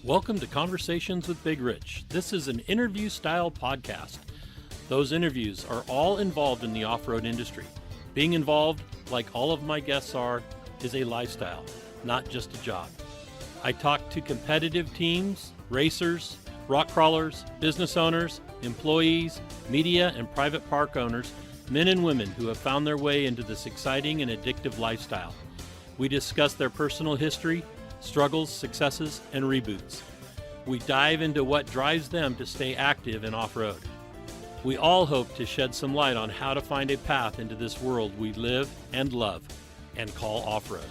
Welcome to Conversations with Big Rich. This is an interview-style podcast. Those interviews are all involved in the off-road industry. Being involved, like all of my guests are, is a lifestyle, not just a job. I talk to competitive teams, racers, rock crawlers, business owners, employees, media, and private park owners, men and women who have found their way into this exciting and addictive lifestyle. We discuss their personal history, struggles, successes, and reboots. We dive into what drives them to stay active and off-road. We all hope to shed some light on how to find a path into this world we live and love and call off-road.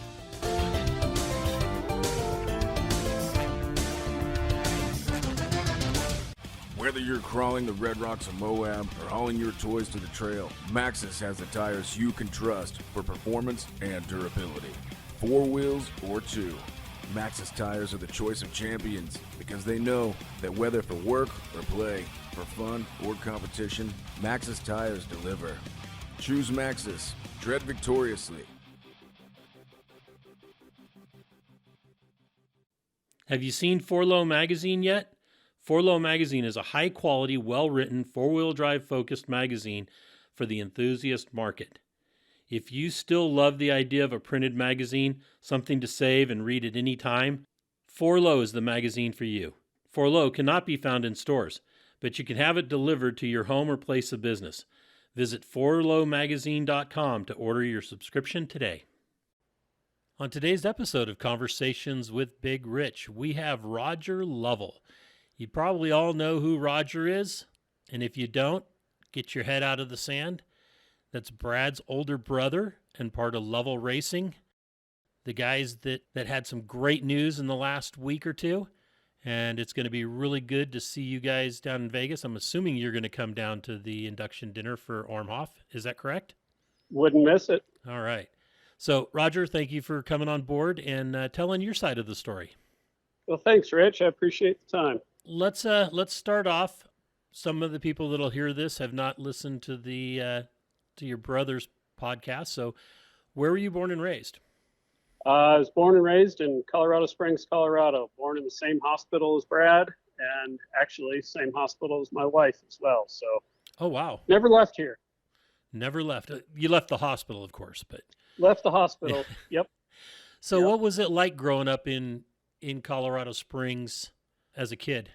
Whether you're crawling the Red Rocks of Moab or hauling your toys to the trail, Maxxis has the tires you can trust for performance and durability. 4 wheels or 2. Maxxis tires are the choice of champions because they know that whether for work or play, for fun or competition, Maxxis tires deliver. Choose Maxxis. Tread victoriously. Have you seen 4Low magazine yet? 4Low magazine is a high-quality, well-written, four-wheel drive-focused magazine for the enthusiast market. If you still love the idea of a printed magazine, something to save and read at any time, 4Low is the magazine for you. 4Low cannot be found in stores, but you can have it delivered to your home or place of business. Visit 4lowmagazine.com to order your subscription today. On today's episode of Conversations with Big Rich, we have Roger Lovell. You probably all know who Roger is, and if you don't, get your head out of the sand. That's Brad's older brother and part of Lovell Racing, the guys that had some great news in the last week or two, and it's going to be really good to see you guys down in Vegas. I'm assuming you're going to come down to the induction dinner for Ormhoff. Is that correct? Wouldn't miss it. All right. So, Roger, thank you for coming on board and telling your side of the story. Well, thanks, Rich. I appreciate the time. Let's start off. Some of the people that'll hear this have not listened to to your brother's podcast. So where were you born and raised? I was born and raised in Colorado Springs, Colorado, born in the same hospital as Brad and actually same hospital as my wife as well. So, oh, wow. Never left here. Never left. You left the hospital, of course, but left the hospital. Yep. So What was it like growing up in Colorado Springs as a kid?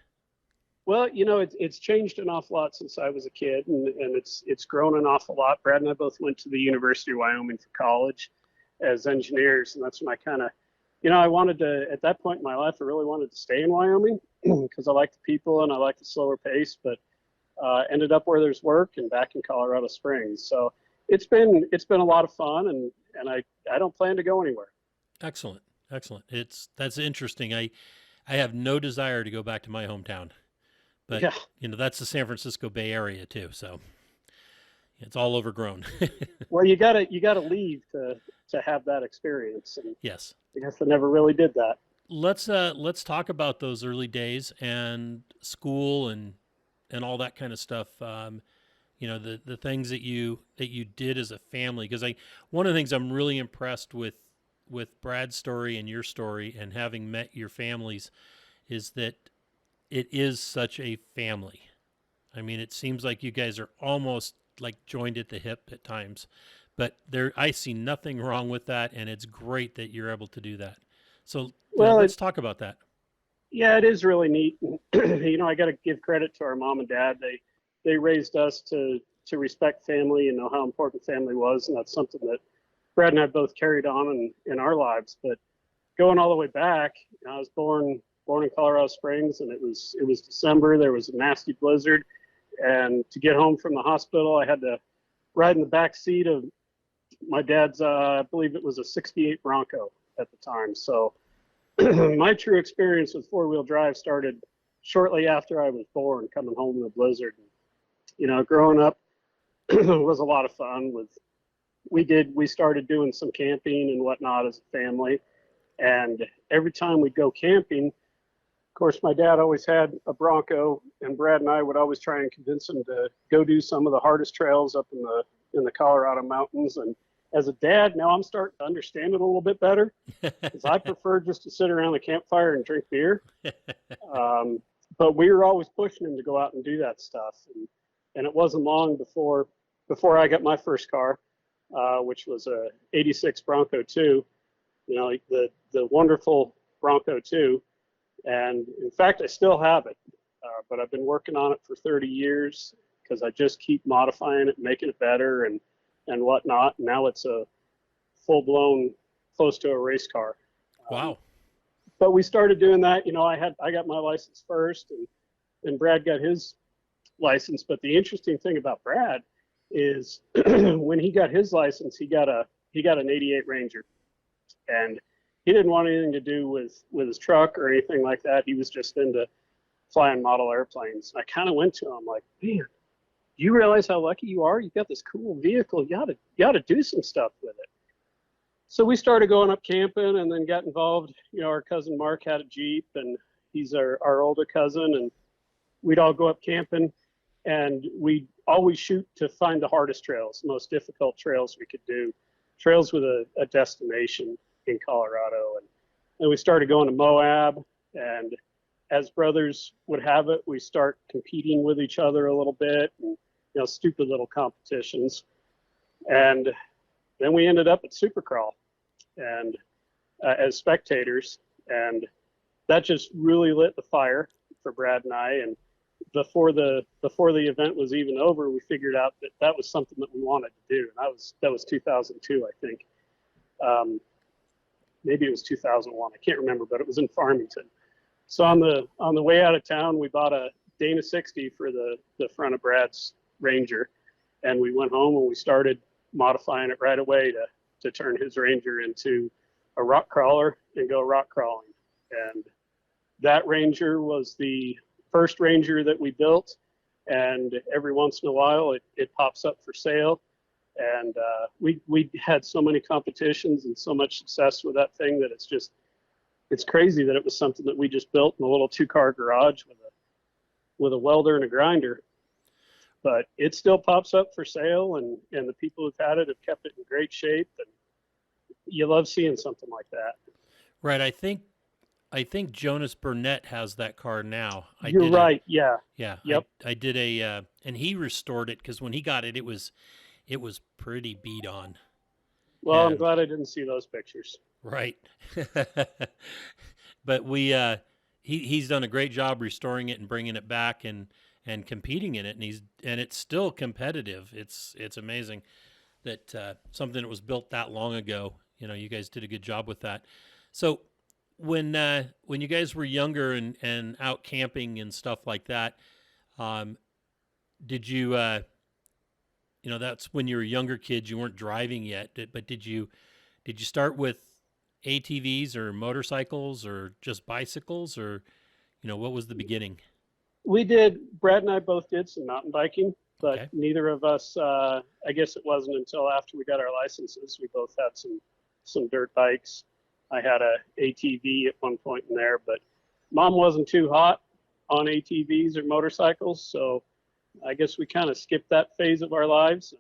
Well, it's changed an awful lot since I was a kid, and it's grown an awful lot. Brad and I both went to the University of Wyoming for college as engineers, and that's when I kind of, I wanted to, at that point in my life, I really wanted to stay in Wyoming because I like the people and I like the slower pace, but ended up where there's work and back in Colorado Springs. So it's been a lot of fun, and I don't plan to go anywhere. Excellent. That's interesting. I have no desire to go back to my hometown. But, that's the San Francisco Bay Area too. So it's all overgrown. Well, you gotta leave to have that experience. And yes. I guess I never really did that. Let's talk about those early days and school and all that kind of stuff. The things that you did as a family, because one of the things I'm really impressed with Brad's story and your story and having met your families is that it is such a family. I mean, it seems like you guys are almost like joined at the hip at times, but I see nothing wrong with that, and it's great that you're able to do that. So let's talk about that. Yeah, it is really neat. I got to give credit to our mom and dad. They raised us to respect family and know how important family was, and that's something that Brad and I both carried on in our lives. But going all the way back, I was born in Colorado Springs, and it was December. There was a nasty blizzard, and to get home from the hospital, I had to ride in the back seat of my dad's, I believe it was a 68 Bronco at the time. So my true experience with four-wheel drive started shortly after I was born, coming home in the blizzard. Growing up was a lot of fun. We started doing some camping and whatnot as a family, and every time we'd go camping, of course, my dad always had a Bronco, and Brad and I would always try and convince him to go do some of the hardest trails up in the Colorado mountains. And as a dad, now I'm starting to understand it a little bit better, because I prefer just to sit around the campfire and drink beer. But we were always pushing him to go out and do that stuff. And it wasn't long before I got my first car, which was a '86 Bronco 2, the wonderful Bronco 2. And in fact, I still have it, but I've been working on it for 30 years because I just keep modifying it, making it better and whatnot. Now it's a full-blown, close to a race car. Wow. But we started doing that. I got my license first, and Brad got his license. But the interesting thing about Brad is when he got his license, he got an '88 Ranger, and he didn't want anything to do with his truck or anything like that. He was just into flying model airplanes. I kind of went to him like, man, do you realize how lucky you are? You got this cool vehicle. You ought to do some stuff with it. So we started going up camping and then got involved. Our cousin Mark had a Jeep, and he's our older cousin, and we'd all go up camping, and we'd always shoot to find the hardest trails, the most difficult trails we could do, trails with a destination in Colorado. And we started going to Moab, and as brothers would have it, we start competing with each other a little bit, and stupid little competitions. And then we ended up at Supercrawl and as spectators, and that just really lit the fire for Brad and I. And before the event was even over, we figured out that was something that we wanted to do. And that was 2002, I think. Maybe it was 2001. I can't remember, but it was in Farmington. So on the way out of town, we bought a Dana 60 for the front of Brad's Ranger, and we went home and we started modifying it right away to turn his Ranger into a rock crawler and go rock crawling. And that Ranger was the first Ranger that we built, and every once in a while it pops up for sale. And we had so many competitions and so much success with that thing that it's crazy that it was something that we just built in a little 2-car garage with a welder and a grinder. But it still pops up for sale, and the people who've had it have kept it in great shape, and you love seeing something like that. Right. I think Jonas Burnett has that car now. You're right. Yeah. Yeah. Yep. I did and he restored it, because when he got it, it was pretty beat on. Well, I'm glad I didn't see those pictures. Right. But he's done a great job restoring it and bringing it back and competing in it, and it's still competitive. It's amazing that something that was built that long ago, you guys did a good job with that. So when you guys were younger and out camping and stuff like that, did you that's when you were younger kids, you weren't driving yet, but did you start with ATVs or motorcycles or just bicycles, or what was the beginning? We did. Brad and I both did some mountain biking, but Okay. neither of us, I guess it wasn't until after we got our licenses, we both had some dirt bikes. I had a ATV at one point in there, but Mom wasn't too hot on ATVs or motorcycles, so I guess we kind of skipped that phase of our lives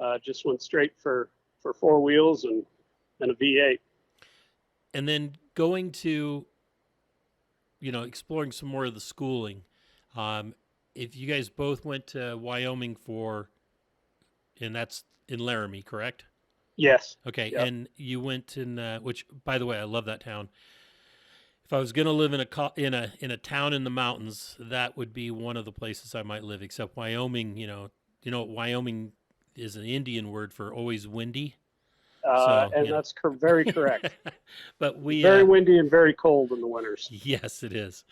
and just went straight for 4 wheels and a V8. And then going to, exploring some more of the schooling. If you guys both went to Wyoming and that's in Laramie, correct? Yes. Okay. Yep. And you went in, which, by the way, I love that town. If I was going to live in a town in the mountains, that would be one of the places I might live. Except Wyoming, Wyoming is an Indian word for always windy. That's very correct. But very windy and very cold in the winters. Yes, it is.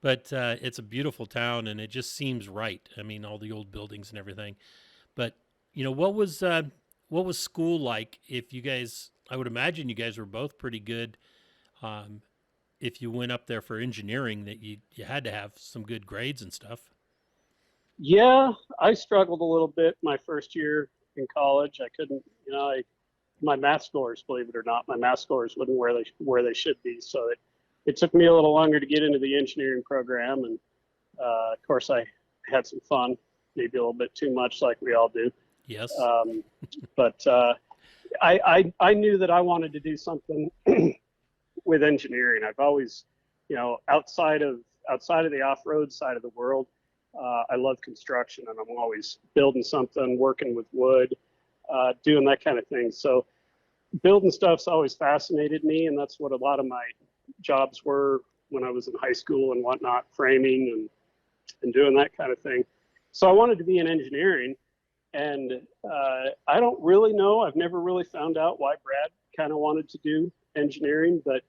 But it's a beautiful town, and it just seems right. I mean, all the old buildings and everything. But what was school like? If you guys, I would imagine you guys were both pretty good. If you went up there for engineering, that you had to have some good grades and stuff. Yeah, I struggled a little bit my first year in college. I couldn't, my math scores, believe it or not, my math scores wasn't where they should be. So it took me a little longer to get into the engineering program. And of course, I had some fun, maybe a little bit too much, like we all do. Yes. But I knew that I wanted to do something with engineering. I've always, outside of the off-road side of the world, I love construction, and I'm always building something, working with wood, doing that kind of thing. So building stuff's always fascinated me, and that's what a lot of my jobs were when I was in high school and whatnot, framing and doing that kind of thing. So I wanted to be in engineering, and I don't really know. I've never really found out why Brad kind of wanted to do engineering, but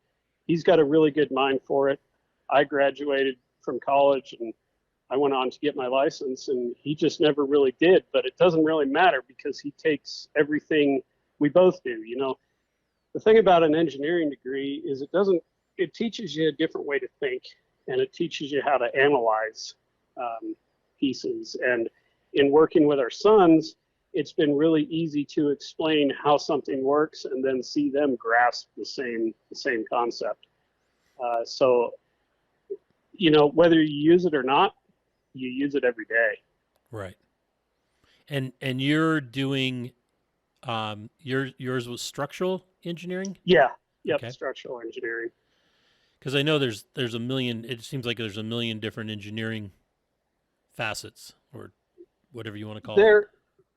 he's got a really good mind for it. I graduated from college and I went on to get my license, and he just never really did. But it doesn't really matter because he takes everything we both do. The thing about an engineering degree is it teaches you a different way to think, and it teaches you how to analyze pieces. And in working with our sons, it's been really easy to explain how something works and then see them grasp the same concept. So, whether you use it or not, you use it every day. Right. And you're doing yours was structural engineering? Yeah. Yep. Okay. Structural engineering. Because I know there's a million. It seems like there's a million different engineering facets, or whatever you want to call it.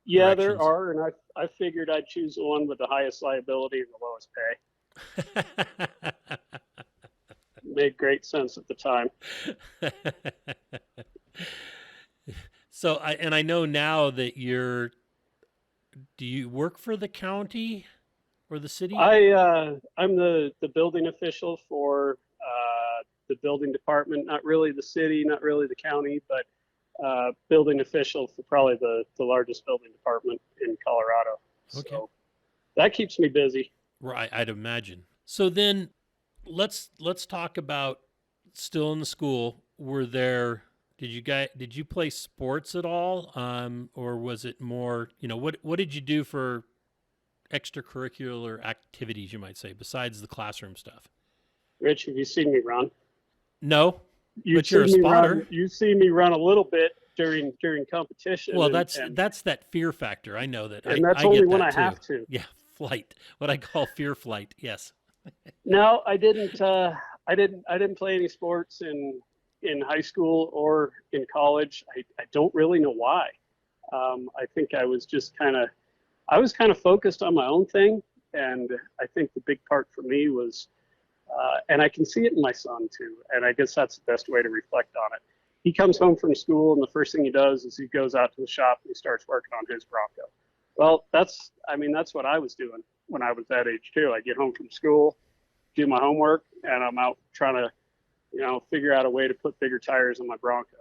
Yeah, there are, and I figured I'd choose the one with the highest liability and the lowest pay. Made great sense at the time. So I know now that do you work for the county or the city? I'm the building official for the building department, not really the city, not really the county, but building official for probably the largest building department in Colorado. Okay. So that keeps me busy. Right, I'd imagine. So then let's talk about still in the school. Did you play sports at all? Or was it more, what did you do for extracurricular activities, you might say, besides the classroom stuff? Rich, have you seen me run? No, but you're a spotter. You see me run a little bit during competition. Well, that's that fear factor. I know that. And that's I only get when that I have too. to. Yeah, flight. What I call fear flight. Yes. No, I didn't. I didn't play any sports in high school or in college. I don't really know why. I think I was kind of focused on my own thing, and I think the big part for me was. And I can see it in my son too. And I guess that's the best way to reflect on it. He comes home from school, and the first thing he does is he goes out to the shop and he starts working on his Bronco. Well, that's what I was doing when I was that age too. I get home from school, do my homework, and I'm out trying to, figure out a way to put bigger tires on my Bronco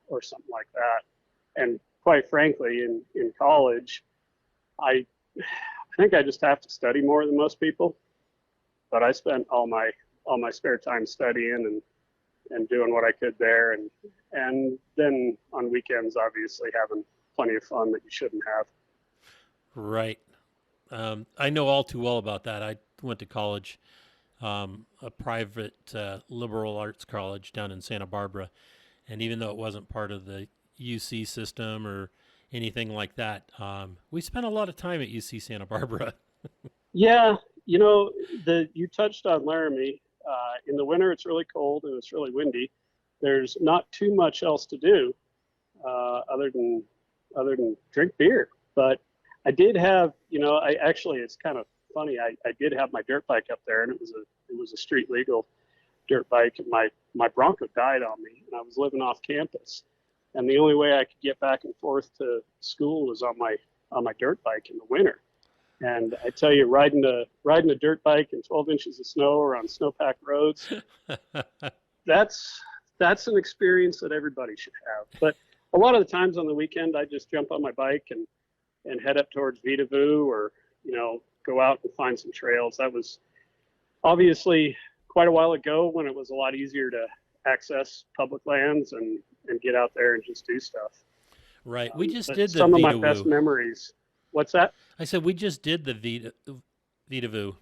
or something like that. And quite frankly, in college, I think I just have to study more than most people. But I spent all my spare time studying and doing what I could there, and then on weekends, obviously having plenty of fun that you shouldn't have. Right. I know all too well about that. I went to college, a private liberal arts college down in Santa Barbara, and even though it wasn't part of the UC system or anything like that, we spent a lot of time at UC Santa Barbara. Yeah. You touched on Laramie. In the winter, it's really cold and it's really windy. There's not too much else to do other than drink beer. But I did have, it's kind of funny. I did have my dirt bike up there, and it was a street legal dirt bike. And my Bronco died on me, and I was living off campus. And the only way I could get back and forth to school was on my dirt bike in the winter. And I tell you, riding a dirt bike in 12 inches of snow or on snowpacked roads, that's an experience that everybody should have. But a lot of the times on the weekend, I just jump on my bike and head up towards Vitavu, or go out and find some trails. That was obviously quite a while ago, when it was a lot easier to access public lands and get out there and just do stuff. Right. We just did some of my best memories. What's that? I said we just did the Vitavu.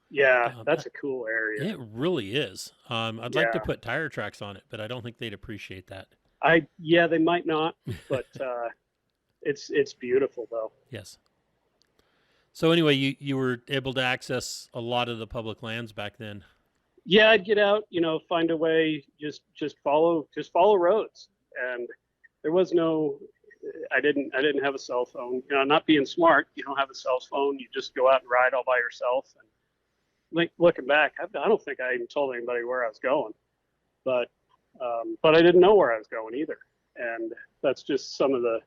Yeah, that's a cool area. It really is. I'd like to put tire tracks on it, but I don't think they'd appreciate that. They might not, but it's beautiful though. Yes. So anyway, you were able to access a lot of the public lands back then. Yeah, I'd get out, find a way, just follow roads. And there was no, I didn't have a cell phone. Not being smart, you don't have a cell phone. You just go out and ride all by yourself. And looking back, I don't think I even told anybody where I was going, but I didn't know where I was going either. And that's just some of the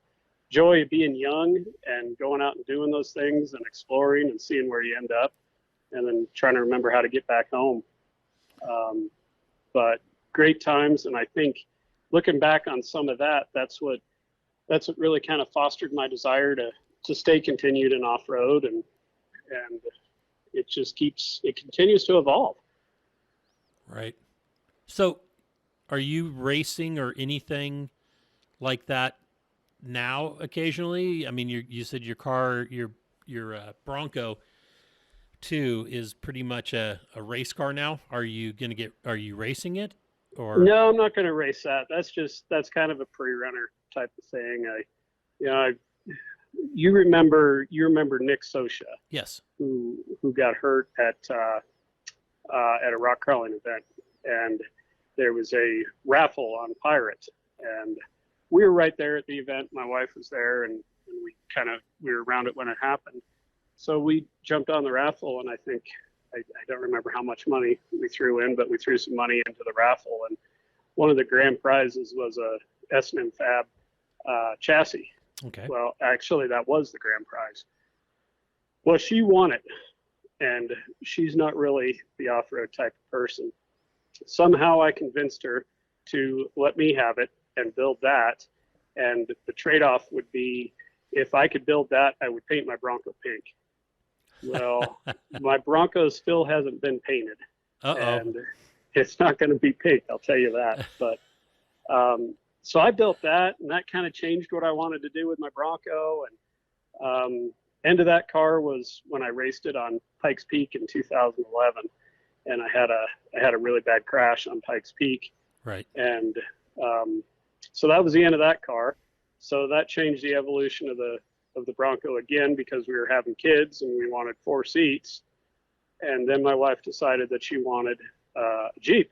joy of being young and going out and doing those things and exploring and seeing where you end up, and then trying to remember how to get back home. But great times, and I think looking back on some of that, that's what really kind of fostered my desire to stay continued in off-road, and it continues to evolve. Right. So are you racing or anything like that now occasionally? I mean, you said your car, your Bronco 2 is pretty much a race car now. Are you racing it? Or No, I'm not going to race that. That's kind of a pre-runner type of thing. You remember Nick Sosha? Yes. Who got hurt at a rock crawling event, and there was a raffle on Pirate, and we were right there at the event. My wife was there, and we were around it when it happened. So we jumped on the raffle, and I think I don't remember how much money we threw in, but we threw some money into the raffle, and one of the grand prizes was a S&M Fab chassis. Okay. Well, actually, that was the grand prize. Well, she won it, and she's not really the off-road type of person. Somehow I convinced her to let me have it and build that, and the trade-off would be, if I could build that, I would paint my Bronco pink. Well, my Bronco still hasn't been painted. And it's not going to be pink, I'll tell you that. But so I built that, and that kind of changed what I wanted to do with my Bronco. And end of that car was when I raced it on Pikes Peak in 2011, and I had a really bad crash on Pikes Peak. Right. And so that was the end of that car. So that changed the evolution of the Bronco again, because we were having kids and we wanted 4 seats. And then my wife decided that she wanted a Jeep.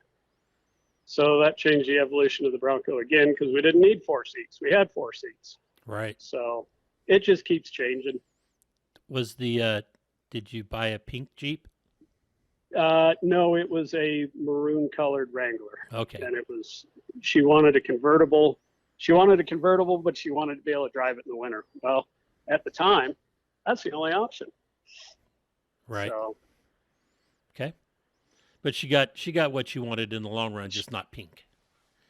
So that changed the evolution of the Bronco again, because we didn't need 4 seats. We had 4 seats. Right. So it just keeps changing. Did you buy a pink Jeep? No, it was a maroon colored Wrangler. Okay. And she wanted a convertible. She wanted a convertible, but she wanted to be able to drive it in the winter. Well, at the time, that's the only option. Right. So, okay. But she got what she wanted in the long run, just not pink.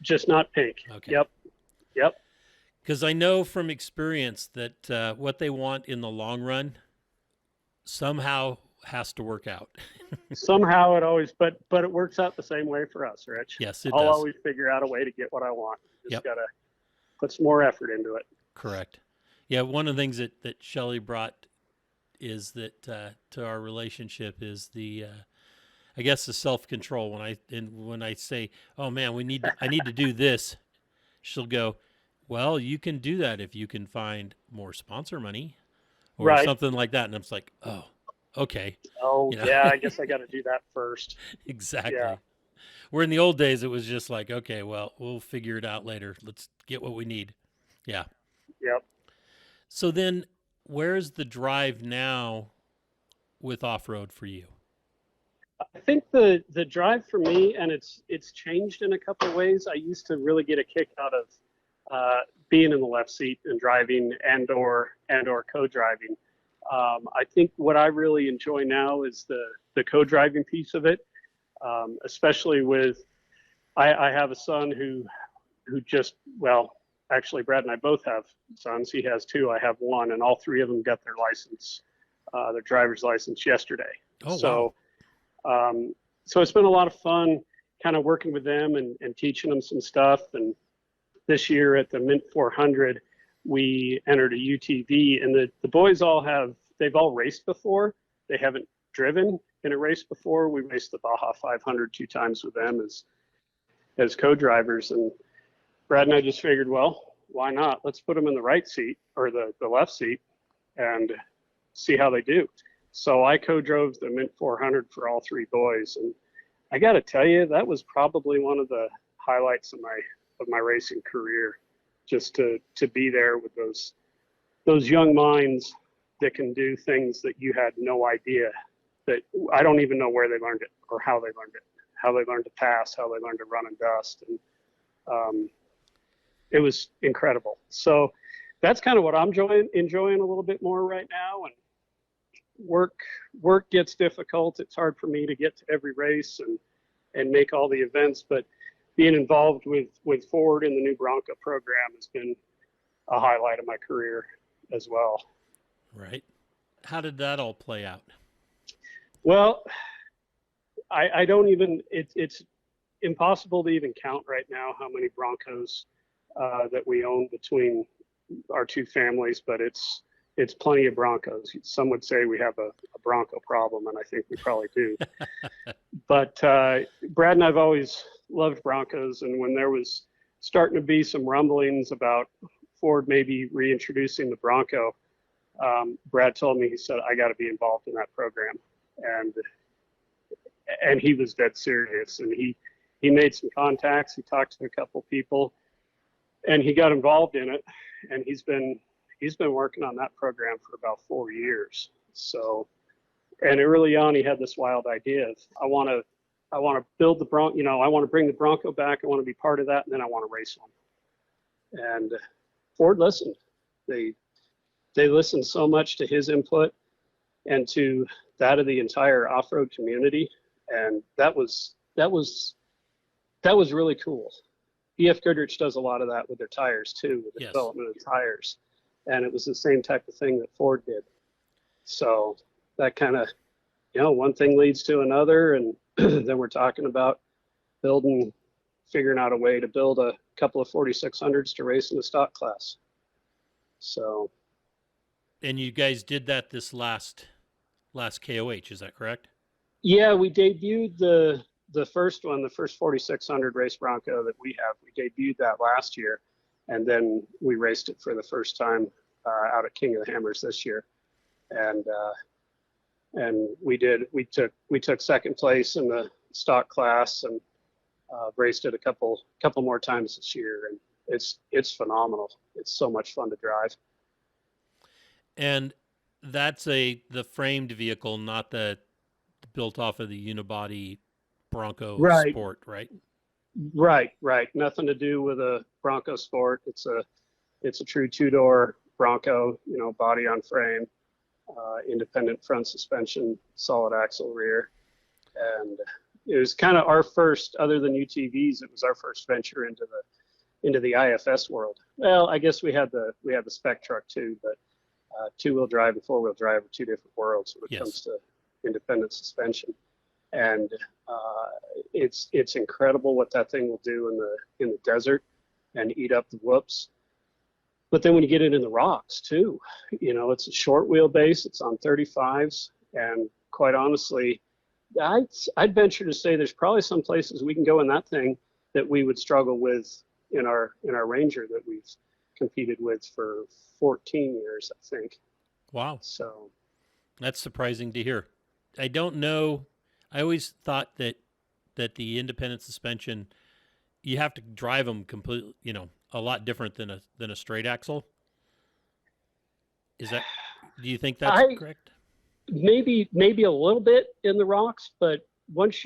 Just not pink. Okay. Yep. Because I know from experience that what they want in the long run somehow has to work out. Somehow it always, but it works out the same way for us, Rich. Yes, it I'll does. always figure out a way to get what I want. Just Yep. gotta put some more effort into it. Correct. Yeah, one of the things that Shelley brought is that to our relationship is the I guess the self-control. When I say, "Oh man, I need to do this," she'll go, "Well, you can do that if you can find more sponsor money or Right. something like that." And I'm just like, "Oh, okay." Oh, You know? yeah, I guess I got to do that first. Exactly. Yeah. Where in the old days it was just like, okay, well, we'll figure it out later. Let's get what we need. Yeah. Yep. So then where's the drive now with off-road for you? I think the drive for me, and it's changed in a couple of ways. I used to really get a kick out of being in the left seat and driving and or co-driving. I think what I really enjoy now is the co-driving piece of it, especially with I have a son who just, well, actually Brad and I both have sons. He has 2, I have 1, and all 3 of them got their license, their driver's license yesterday. Oh, so so it's been a lot of fun kind of working with them and teaching them some stuff. And this year at the Mint 400, we entered a UTV, and the boys they've all raced before. They haven't driven in a race before. We raced the Baja 500 2 times with them as co-drivers. And Brad and I just figured, well, why not? Let's put them in the right seat or the left seat and see how they do. So I co-drove the Mint 400 for all three boys, and I got to tell you, that was probably one of the highlights of my racing career, just to be there with those young minds that can do things that you had no idea, that I don't even know where they learned it or how they learned it, how they learned to pass, how they learned to run in dust. And it was incredible. So that's kind of what I'm enjoying a little bit more right now. And work gets difficult. It's hard for me to get to every race and make all the events, but being involved with Ford in the new Bronco program has been a highlight of my career as well. Right. How did that all play out? Well, I don't even, it's impossible to even count right now how many Broncos that we own between our two families, but it's plenty of Broncos. Some would say we have a Bronco problem, and I think we probably do. But Brad and I've always loved Broncos, and when there was starting to be some rumblings about Ford maybe reintroducing the Bronco, Brad told me, he said, I got to be involved in that program. And he was dead serious, and he made some contacts. He talked to a couple people, and he got involved in it, and he's been working on that program for about 4 years. So, and early on, he had this wild idea of, I want to build the Bronco, I want to bring the Bronco back. I want to be part of that. And then I want to race one. And Ford listened. They listened so much to his input and to that of the entire off-road community. And that was really cool. BF Goodrich does a lot of that with their tires too, with the development of tires. And it was the same type of thing that Ford did. So that kind of, one thing leads to another. And then we're talking about figuring out a way to build a couple of 4600s to race in the stock class. So. And you guys did that this last KOH, is that correct? Yeah, we debuted the first one, the first 4600 race Bronco that we have. We debuted that last year. And then we raced it for the first time out at King of the Hammers this year, and we took second place in the stock class, and raced it a couple more times this year, and it's phenomenal. It's so much fun to drive. And that's the framed vehicle, not the built off of the unibody Bronco Sport, right? Right. Nothing to do with a Bronco Sport. It's a true two-door Bronco, body on frame, independent front suspension, solid axle rear. And it was kind of our first, other than UTVs, it was our first venture into the IFS world. Well, I guess we had the spec truck too, but two-wheel drive and four-wheel drive are two different worlds when it comes to independent suspension. And it's incredible what that thing will do in the desert and eat up the whoops. But then when you get it in the rocks too, it's a short wheelbase. It's on 35s, and quite honestly, I'd venture to say there's probably some places we can go in that thing that we would struggle with in our Ranger that we've competed with for 14 years, I think. Wow. So that's surprising to hear. I don't know. I always thought that the independent suspension, you have to drive them completely, a lot different than a straight axle. Do you think that's correct? Maybe a little bit in the rocks, but once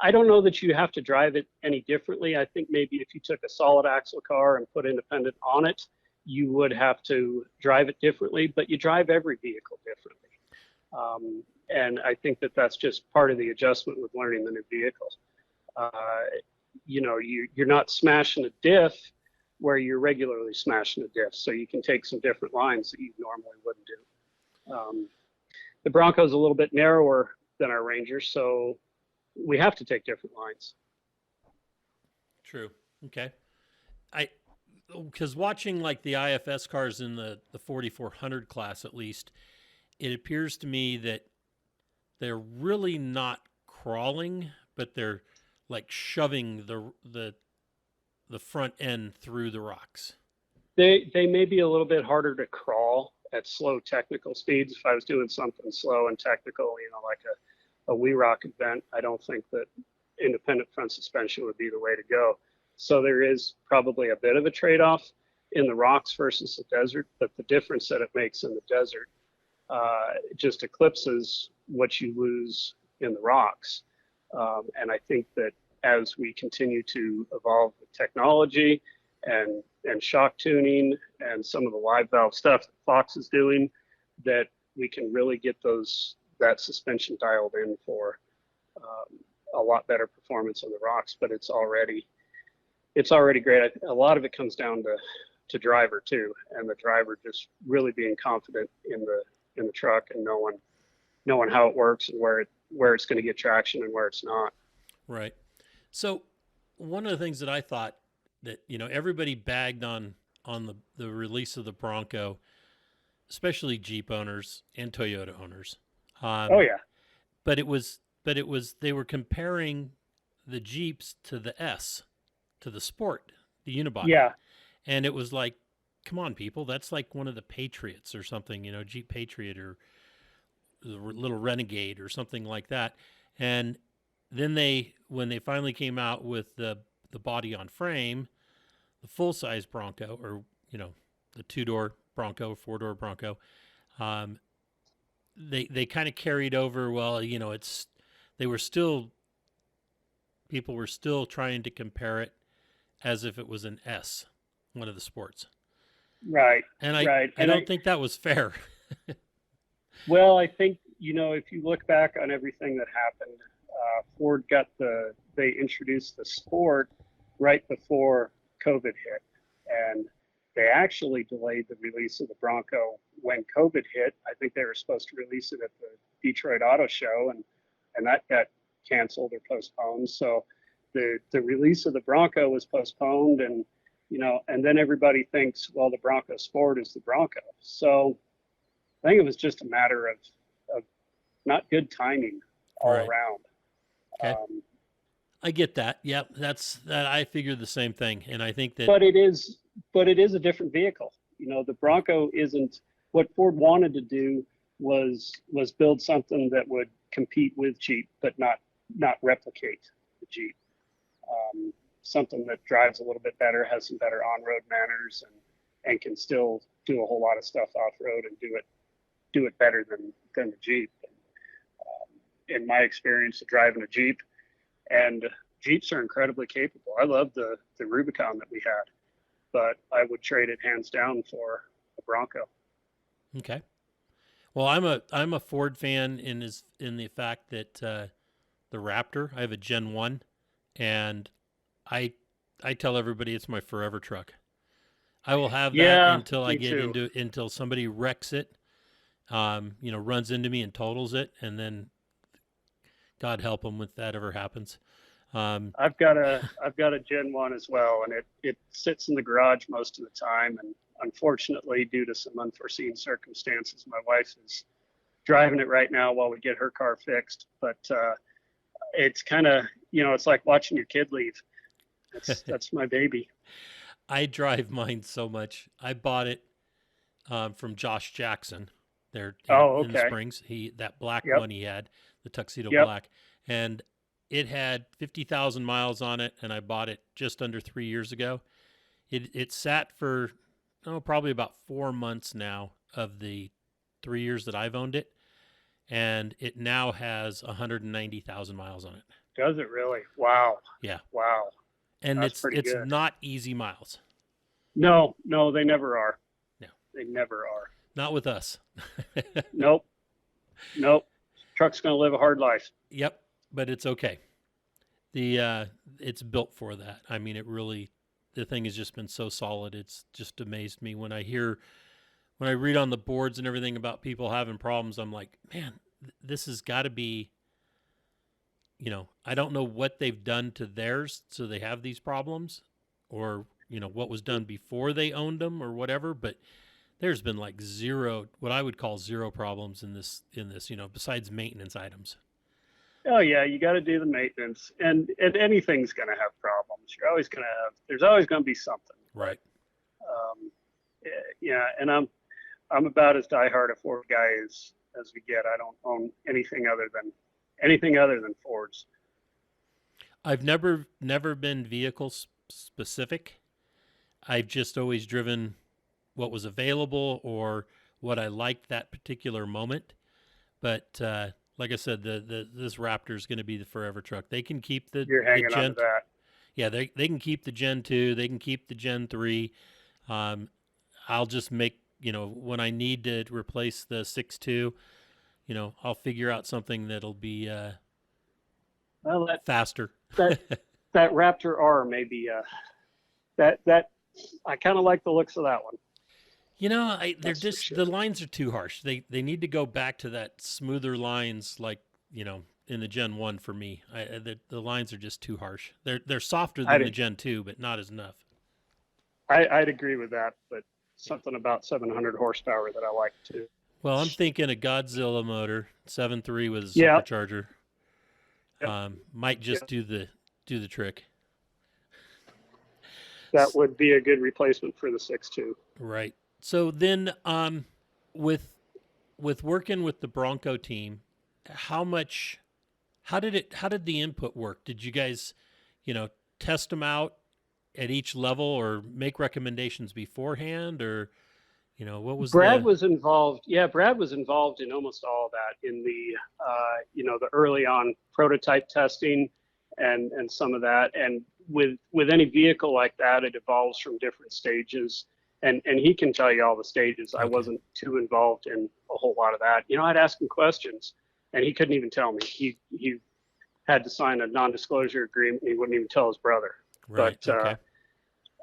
I don't know that you have to drive it any differently. I think maybe if you took a solid axle car and put independent on it, you would have to drive it differently, but you drive every vehicle differently. And I think that's just part of the adjustment with learning the new vehicle. You're not smashing a diff where you're regularly smashing a diff. So you can take some different lines that you normally wouldn't do. The Bronco's a little bit narrower than our Ranger, so we have to take different lines. True. Okay. Because watching like the IFS cars in the 4400 class, at least, it appears to me that they're really not crawling, but they're like shoving the front end through the rocks. They may be a little bit harder to crawl at slow technical speeds. If I was doing something slow and technical, like a wee rock event, I don't think that independent front suspension would be the way to go. So there is probably a bit of a trade-off in the rocks versus the desert, but the difference that it makes in the desert just eclipses what you lose in the rocks. And I think that as we continue to evolve with technology and shock tuning and some of the live valve stuff that Fox is doing, that we can really get that suspension dialed in for a lot better performance on the rocks. But it's already great. A lot of it comes down to driver too, and the driver just really being confident in the truck and knowing how it works and where it's going to get traction and where it's not. Right. So one of the things that I thought that, everybody bagged on the release of the Bronco, especially Jeep owners and Toyota owners. Oh yeah. But it was they were comparing the Jeeps to the Sport, the unibody. Yeah. And it was like, come on, people, that's like one of the Patriots or something, Jeep Patriot or the little Renegade or something like that. And then when they finally came out with the body on frame, the full size Bronco, or the 2-door Bronco, 4-door Bronco, they kind of carried over. Well, people were still trying to compare it as if it was an S, one of the sports. Right. And I don't think that was fair. Well, I think, if you look back on everything that happened, Ford they introduced the Sport right before COVID hit. And they actually delayed the release of the Bronco when COVID hit. I think they were supposed to release it at the Detroit Auto Show, and that got canceled or postponed. So the release of the Bronco was postponed, and then everybody thinks, well, the Bronco Sport is the Bronco. So I think it was just a matter of not good timing all Right. around. Okay. I get that. Yeah, that I figured the same thing, and I think that. But it is a different vehicle. The Bronco isn't what Ford wanted to do was build something that would compete with Jeep, but not replicate the Jeep. Something that drives a little bit better, has some better on-road manners, and can still do a whole lot of stuff off-road and do it better than the Jeep. In my experience of driving a Jeep, and Jeeps are incredibly capable. I love the Rubicon that we had, but I would trade it hands down for a Bronco. Okay. Well, I'm a Ford fan in the fact that the Raptor, I have a Gen 1, and I tell everybody it's my forever truck. I will have that until I get until somebody wrecks it, runs into me and totals it, and then God help them if that ever happens. I've got a Gen 1 as well, and it sits in the garage most of the time. And unfortunately, due to some unforeseen circumstances, my wife is driving it right now while we get her car fixed. But it's kind of, it's like watching your kid leave. That's my baby. I drive mine so much. I bought it from Josh Jackson there in the Springs. That black one he had, the tuxedo black, and it had 50,000 miles on it, and I bought it just under 3 years ago. It sat for probably about 4 months now of the 3 years that I've owned it, and it now has 190,000 miles on it. Does it really? Wow. Yeah. Wow. And it's good. Not easy miles. No, they never are. No. They never are. Not with us. Nope. Truck's going to live a hard life. Yep, but it's okay. It's built for that. I mean, the thing has just been so solid. It's just amazed me when I read on the boards and everything about people having problems. I'm like, man, this has got to be, I don't know what they've done to theirs so they have these problems, or, what was done before they owned them or whatever, but there's been like what I would call zero problems in this, besides maintenance items. Oh yeah, you got to do the maintenance, and anything's going to have problems. There's always going to be something. Right. Yeah, and I'm about as diehard a Ford guy as we get. I don't own anything other than Fords. I've never been vehicle specific. I've just always driven what was available or what I liked that particular moment. But like I said, this Raptor is going to be the forever truck. They can keep You're the hanging on to Gen. that. Yeah, they can keep the Gen 2. They can keep the Gen 3. I'll just make, when I need to replace the 6.2, I'll figure out something that'll be Well, faster. that that Raptor R maybe that I kind of like the looks of that one. They're That's for just sure. the lines are too harsh. They need to go back to that smoother lines, like in the Gen 1 for me. The lines are just too harsh. They're softer than the Gen 2, but not as enough. I'd agree with that, but something about 700 horsepower that I like too. Well, I'm thinking a Godzilla motor, 7.3 with a Yeah. supercharger. Might just do the trick. That would be a good replacement for the 6.2. Right. So then, with working with the Bronco team, how did the input work? Did you guys, test them out at each level or make recommendations beforehand, or what was Brad was involved. Yeah, Brad was involved in almost all of that in the the early on prototype testing and some of that. And with any vehicle like that, it evolves from different stages. And he can tell you all the stages. Okay. I wasn't too involved in a whole lot of that. I'd ask him questions, and he couldn't even tell me. He had to sign a non-disclosure agreement. He wouldn't even tell his brother. Right. But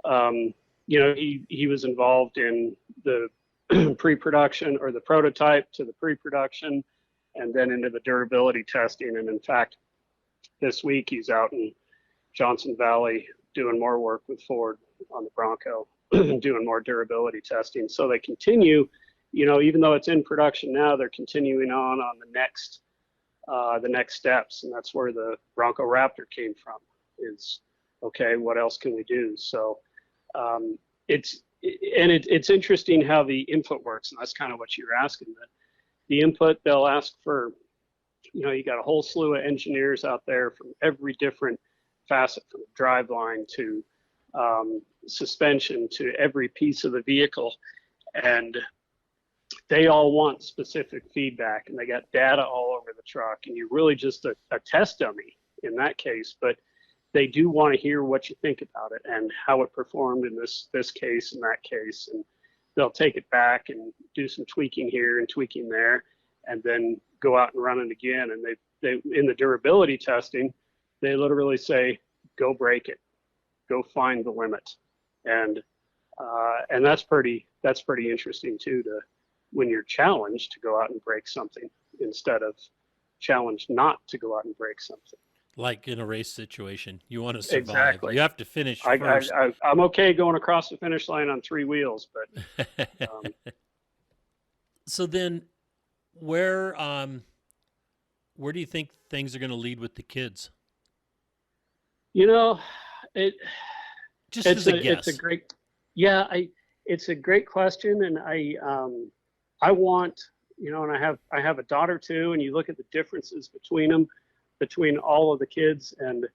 okay. he was involved in the pre-production or the prototype to the pre-production, and then into the durability testing. And in fact, this week he's out in Johnson Valley doing more work with Ford on the Bronco, doing more durability testing. So they continue, even though it's in production now, they're continuing on the next steps. And that's where the Bronco Raptor came from, is, okay, what else can we do? So it's interesting how the input works. And that's kind of what you were asking. The input, they'll ask for, you got a whole slew of engineers out there from every different facet, from driveline to suspension to every piece of the vehicle, and they all want specific feedback, and they got data all over the truck, and you're really just a test dummy in that case, but they do want to hear what you think about it and how it performed in this case and that case, and they'll take it back and do some tweaking here and tweaking there, and then go out and run it again. And they in the durability testing, they literally say, go break it, go find the limit. And that's pretty interesting too, to when you're challenged to go out and break something instead of challenged not to go out and break something. Like in a race situation, you want to survive. Exactly. You have to finish first. I'm okay going across the finish line on 3 wheels, but so then where do you think things are going to lead with the kids? It's a great question, and I want, and I have a daughter too, and you look at the differences between all of the kids, and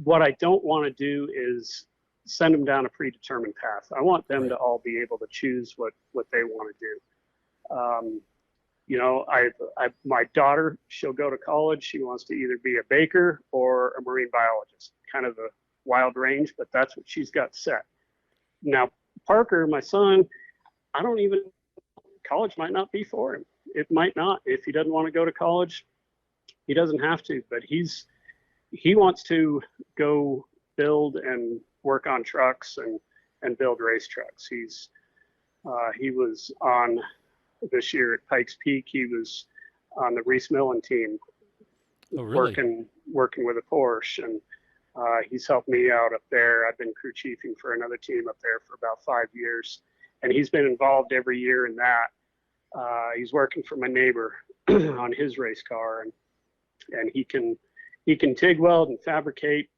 what I don't want to do is send them down a predetermined path. I want them to all be able to choose what they want to do. My daughter, she'll go to college. She wants to either be a baker or a marine biologist, kind of a wild range, but that's what she's got set. Now, Parker, my son, college might not be for him. It might not. If he doesn't want to go to college, he doesn't have to, but he wants to go build and work on trucks and build race trucks. He was on this year at Pikes Peak. He was on the Reese Millen team, working with a Porsche, and he's helped me out up there. I've been crew chiefing for another team up there for about 5 years, and he's been involved every year in that. He's working for my neighbor on his race car, and he can TIG weld and fabricate.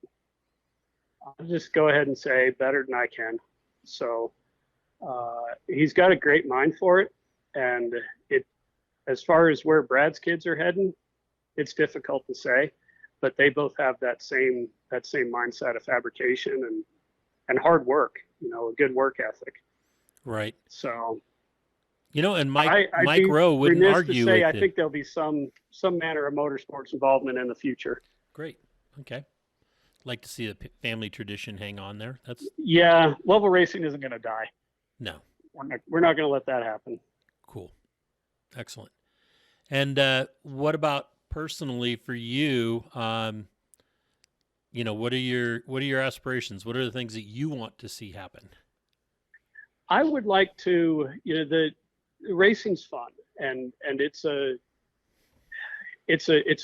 I'll just go ahead and say better than I can. So he's got a great mind for it. And it, as far as where Brad's kids are heading, it's difficult to say, but they both have that same mindset of fabrication and hard work, a good work ethic. Right. So, And I'd Mike be Rowe wouldn't remiss argue to say with I think there'll be some manner of motorsports involvement in the future. Great. Okay. Like to see the family tradition hang on there. Yeah, Lovell Racing isn't going to die. No. We're not going to let that happen. Cool. Excellent. And what about personally for you? What are your aspirations? What are the things that you want to see happen? I would like to, the racing's fun, and it's a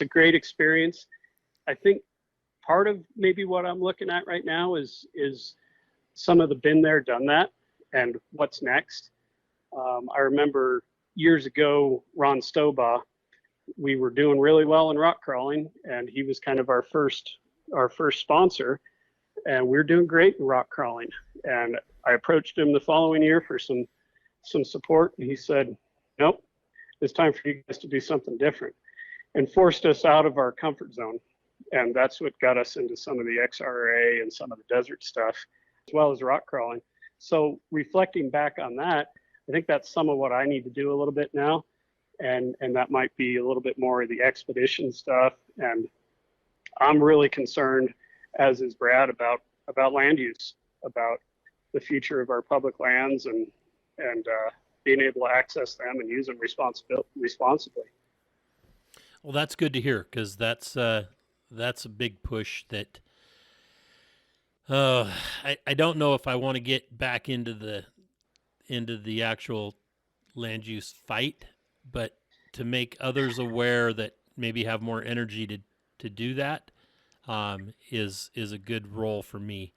great experience. I think part of maybe what I'm looking at right now is some of the been there, done that, and what's next. I remember years ago, Ron Stobaugh, we were doing really well in rock crawling, and he was kind of our first sponsor, and we were doing great in rock crawling. And I approached him the following year for some support, and he said, "Nope, it's time for you guys to do something different," and forced us out of our comfort zone. And that's what got us into some of the XRA and some of the desert stuff, as well as rock crawling. So reflecting back on that, I think that's some of what I need to do a little bit now. And that might be a little bit more of the expedition stuff. And I'm really concerned, as is Brad, about land use, about the future of our public lands and being able to access them and use them responsibly. Well, that's good to hear, because that's a big push that I don't know if I want to get back into the actual land use fight, but to make others aware that maybe have more energy to do that is a good role for me.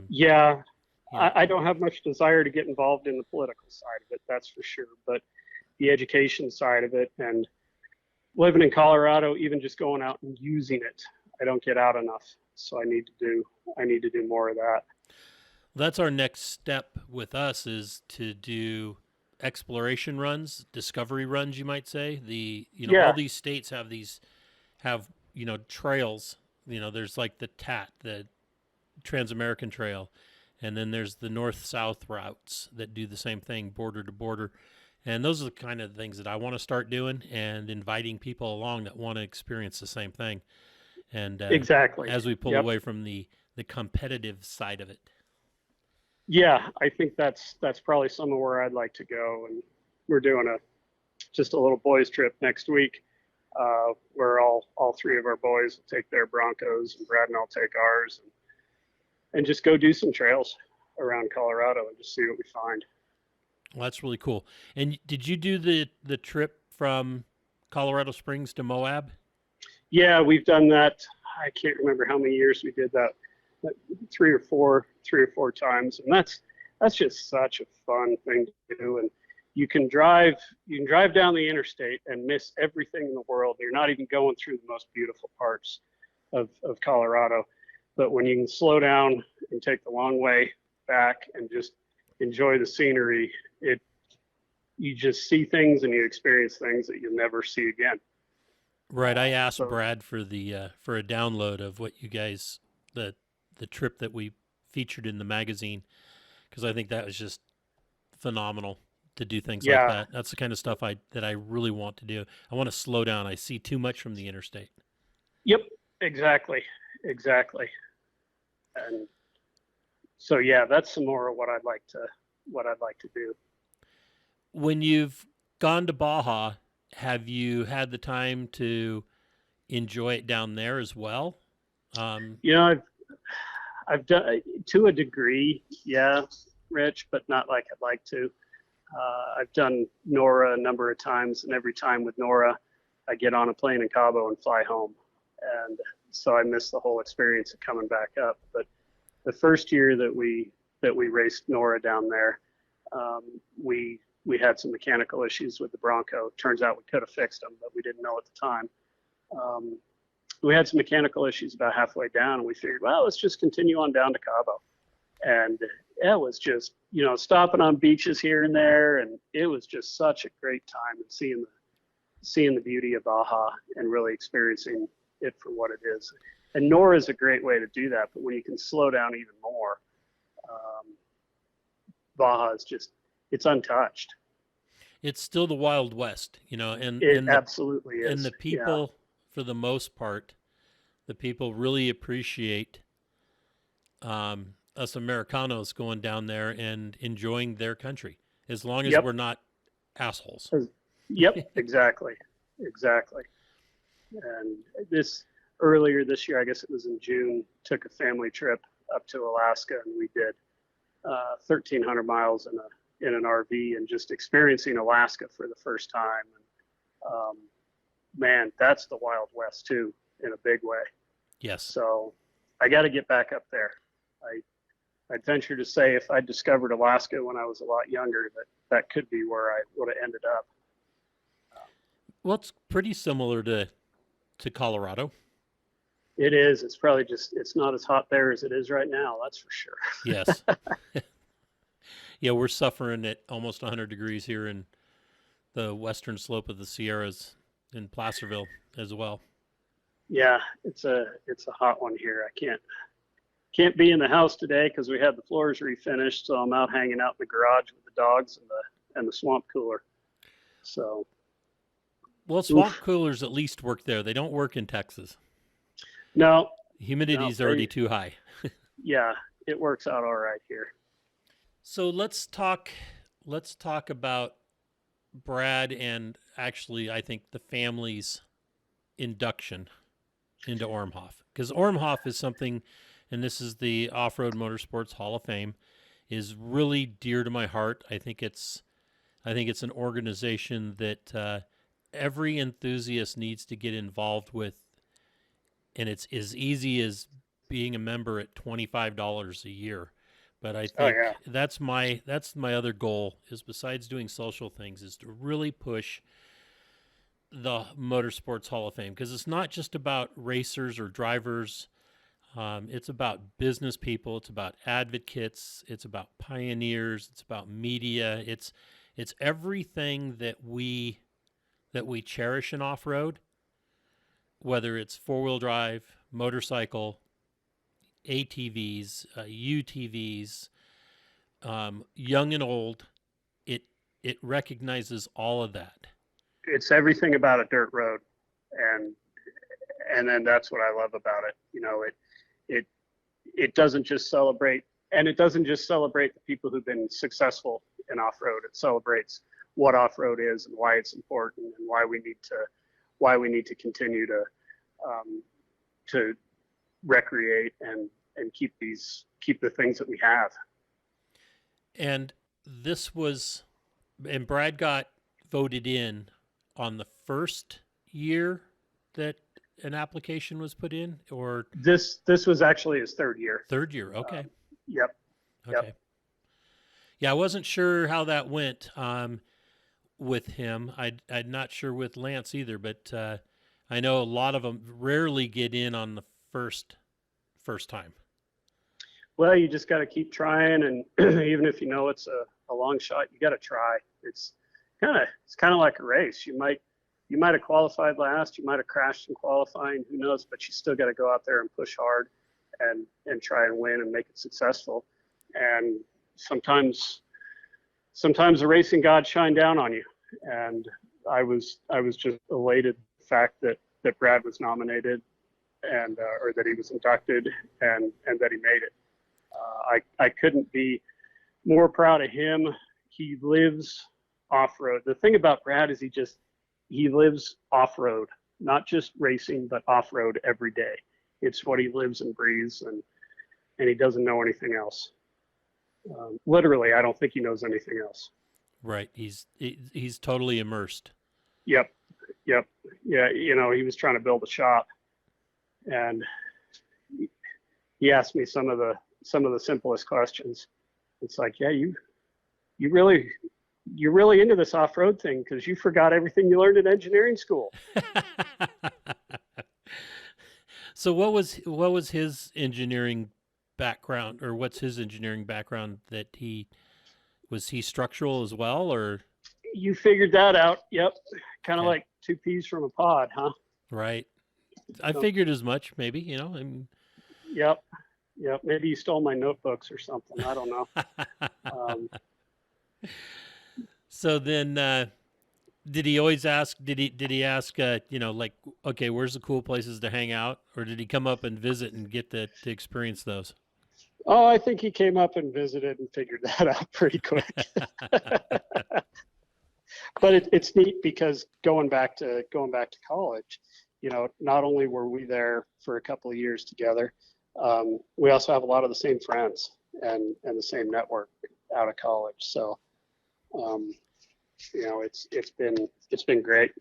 Yeah. I don't have much desire to get involved in the political side of it, that's for sure. But the education side of it, and living in Colorado, even just going out and using it, I don't get out enough. So I need to do more of that. That's our next step with us, is to do exploration runs, discovery runs, you might say. All these states have trails. There's like the the Trans-American Trail, and then there's the north-south routes that do the same thing, border to border. And those are the kind of things that I want to start doing, and inviting people along that want to experience the same thing. And exactly, as we pull away from the competitive side of it. Yeah, I think that's probably somewhere where I'd like to go. And we're doing just a little boys trip next week, where all three of our boys will take their Broncos, and Brad and I'll take ours, and just go do some trails around Colorado and just see what we find. Well, that's really cool. And did you do the trip from Colorado Springs to Moab? Yeah, we've done that. I can't remember how many years we did that. Three or four times, and that's just such a fun thing to do. And you can drive down the interstate and miss everything in the world. You're not even going through the most beautiful parts of Colorado, but when you can slow down and take the long way back and just enjoy the scenery, you just see things and you experience things that you'll never see again. Right. I asked Brad for for a download of what you guys, the trip that we featured in the magazine, because I think that was just phenomenal to do things like that. That's the kind of stuff that I really want to do. I want to slow down. I see too much from the interstate. Yep, exactly. And so that's some more of what I'd like to do. When you've gone to Baja, have you had the time to enjoy it down there as well? I've done to a degree, Rich, but not like I'd like to. I've done NORA a number of times, and every time with NORA, I get on a plane in Cabo and fly home, and so I miss the whole experience of coming back up. But the first year that we raced NORA down there, we had some mechanical issues with the Bronco. Turns out we could have fixed them, but we didn't know at the time. We had some mechanical issues about halfway down, and we figured, well, let's just continue on down to Cabo. And it was just, stopping on beaches here and there. And it was just such a great time, and seeing the beauty of Baja and really experiencing it for what it is. And Nora is a great way to do that. But when you can slow down even more, Baja is just, it's untouched. It's still the Wild West, and It absolutely is. And the people, for the most part, the people really appreciate us Americanos going down there and enjoying their country, as long as we're not assholes. Yep, exactly. And earlier this year, I guess it was in June, took a family trip up to Alaska, and we did 1,300 miles in an RV, and just experiencing Alaska for the first time. And, man, that's the Wild West too, in a big way. Yes. So I got to get back up there. I'd venture to say if I discovered Alaska when I was a lot younger, that could be where I would have ended up. Well, it's pretty similar to Colorado. It is. It's probably just, it's not as hot there as it is right now. That's for sure. Yes. Yeah, we're suffering at almost 100 degrees here in the western slope of the Sierras in Placerville as well. Yeah, it's a hot one here. I can't be in the house today because we had the floors refinished, so I'm out hanging out in the garage with the dogs and the swamp cooler. So, well, swamp coolers at least work there. They don't work in Texas. No, humidity's already too high. Yeah, it works out all right here. So let's talk about Brad and actually I think the family's induction into Ormhoff, because Ormhoff is something, and this is the Off-Road Motorsports Hall of Fame, is really dear to my heart. I think it's an organization that every enthusiast needs to get involved with, and it's as easy as being a member at $25 a year. But I think that's my other goal, is besides doing social things, is to really push the Motorsports Hall of Fame, because it's not just about racers or drivers. It's about business people. It's about advocates. It's about pioneers. It's about media. It's everything that we cherish in off-road, whether it's four-wheel drive, motorcycle, ATVs, UTVs, young and old. It recognizes all of that. It's everything about a dirt road, and then that's what I love about it. It doesn't just celebrate, and it doesn't just celebrate the people who've been successful in off-road. It celebrates what off-road is and why it's important, and why we need to continue to recreate and keep the things that we have. And Brad got voted in on the first year that an application was put in, or this was actually his third year. Okay. Yep. Okay. Yep. Yeah, I wasn't sure how that went with him. I'm not sure with Lance either, but I know a lot of them rarely get in on the first time. Well, you just got to keep trying, and even if it's a long shot, you got to try. It's kind of like a race. You might have qualified last, you might have crashed in qualifying, who knows? But you still got to go out there and push hard, and try and win and make it successful. And sometimes the racing gods shine down on you. And I was just elated the fact that Brad was nominated, and or that he was inducted, and that he made it. I couldn't be more proud of him. He lives off-road. The thing about Brad is he lives off-road, not just racing, but off-road every day. It's what he lives and breathes, and he doesn't know anything else. Literally, I don't think he knows anything else. Right. He's totally immersed. Yep. Yeah. He was trying to build a shop, and he asked me some of the simplest questions. It's like, yeah, you're really into this off-road thing, because you forgot everything you learned in engineering school. So what was his engineering background, or what's his engineering background? Was he structural as well, or? You figured that out. Yep. Kind of Okay. like two peas from a pod, huh? Right. I So, figured as much, maybe, I mean. yep. Yep. Maybe you stole my notebooks or something. I don't know. Um, So then, did he always ask, did he ask, like, okay, where's the cool places to hang out? Or did he come up and visit and get to experience those? oh, I think he came up and visited and figured that out pretty quick. But it's neat because going back to college, not only were we there for a couple of years together, we also have a lot of the same friends and the same network out of college. So, it's been great.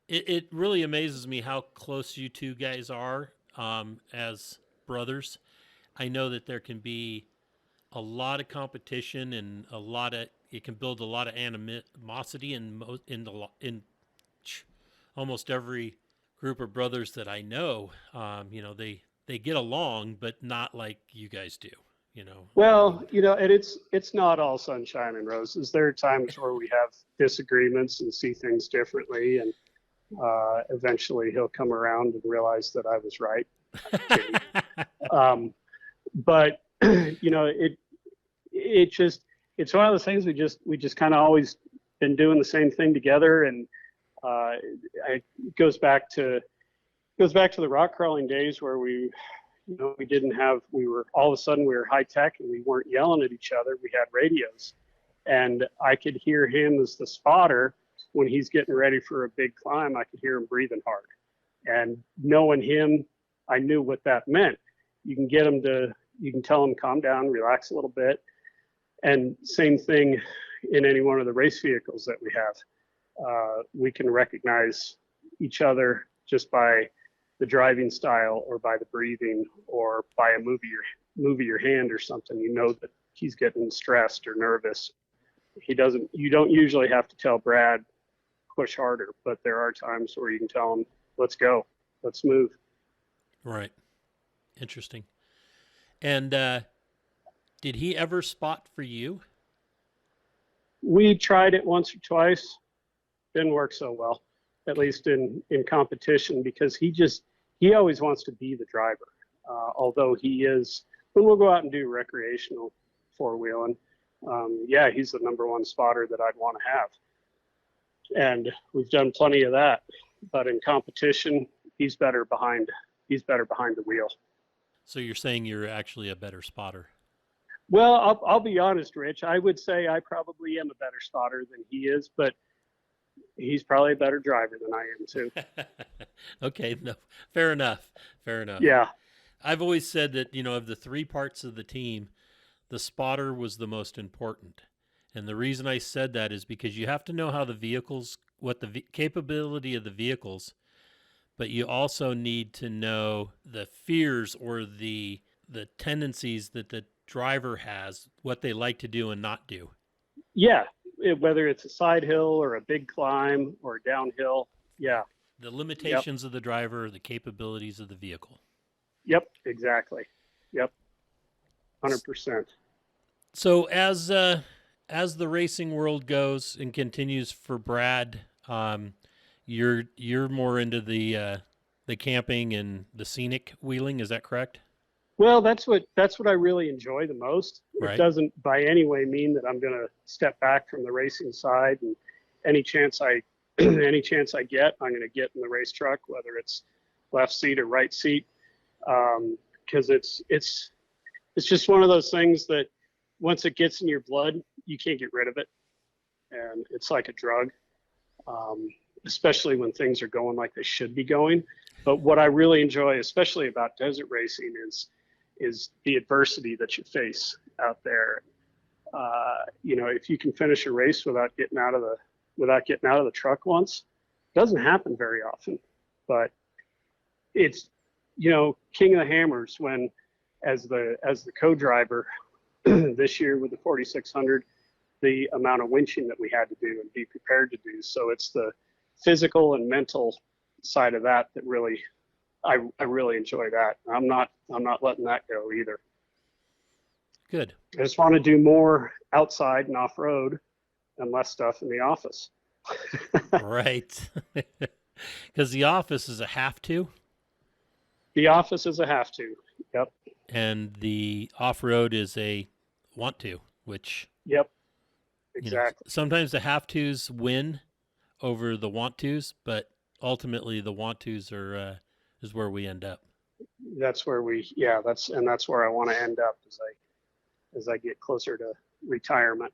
It really amazes me how close you two guys are, as brothers. I know that there can be a lot of competition and it can build a lot of animosity in almost every group of brothers that I know. They get along, but not like you guys do. Well, and it's not all sunshine and roses. There are times where we have disagreements and see things differently, and eventually he'll come around and realize that I was right. But it's one of those things we just kind of always been doing the same thing together, and it goes back to the rock crawling days where we were all of a sudden we were high tech and we weren't yelling at each other. We had radios, and I could hear him as the spotter when he's getting ready for a big climb. I could hear him breathing hard, and knowing him, I knew what that meant. You can tell him calm down, relax a little bit. And same thing in any one of the race vehicles that we have. We can recognize each other just by the driving style or by the breathing or by a move of your hand or something. You know that he's getting stressed or nervous. You don't usually have to tell Brad, push harder, but there are times where you can tell him, let's go, let's move. Right. Interesting. And did he ever spot for you? We tried it once or twice. Didn't work so well, at least in competition, because he always wants to be the driver. Although when we'll go out and do recreational four-wheeling, he's the number one spotter that I'd want to have. And we've done plenty of that. But in competition, he's better behind the wheel. So you're saying you're actually a better spotter? Well, I'll be honest, Rich. I would say I probably am a better spotter than he is, but he's probably a better driver than I am too. Okay, no, fair enough. Yeah. I've always said that, of the three parts of the team, the spotter was the most important. And the reason I said that is because you have to know how the vehicles, what the capability of the vehicles, but you also need to know the fears or the tendencies that the driver has, what they like to do and not do. Yeah, whether it's a side hill or a big climb or a downhill. Yeah. The limitations of the driver, the capabilities of the vehicle. Yep, exactly. Yep, 100%. So as the racing world goes and continues for Brad, you're more into the camping and the scenic wheeling. Is that correct? Well, that's what I really enjoy the most. Right. It doesn't by any way mean that I'm going to step back from the racing side, and any chance I get, I'm going to get in the race truck, whether it's left seat or right seat, because it's just one of those things that once it gets in your blood, you can't get rid of it, and it's like a drug, especially when things are going like they should be going. But what I really enjoy, especially about desert racing, is the adversity that you face out there. If you can finish a race without getting out of the truck once, it doesn't happen very often. But it's king of the hammers when, as the co-driver this year with the 4600, the amount of winching that we had to do and be prepared to do. So it's the physical and mental side of that really I really enjoy that. I'm not letting that go either. Good. I just want to do more outside and off-road and less stuff in the office. Right. Because the office is a have to, The office is a have to. Yep. and the off road is a want to, which, Yep. you know, Exactly. sometimes the have tos win over the want tos, but ultimately the want tos are is where we end up. That's where that's where I want to end up as I get closer to retirement.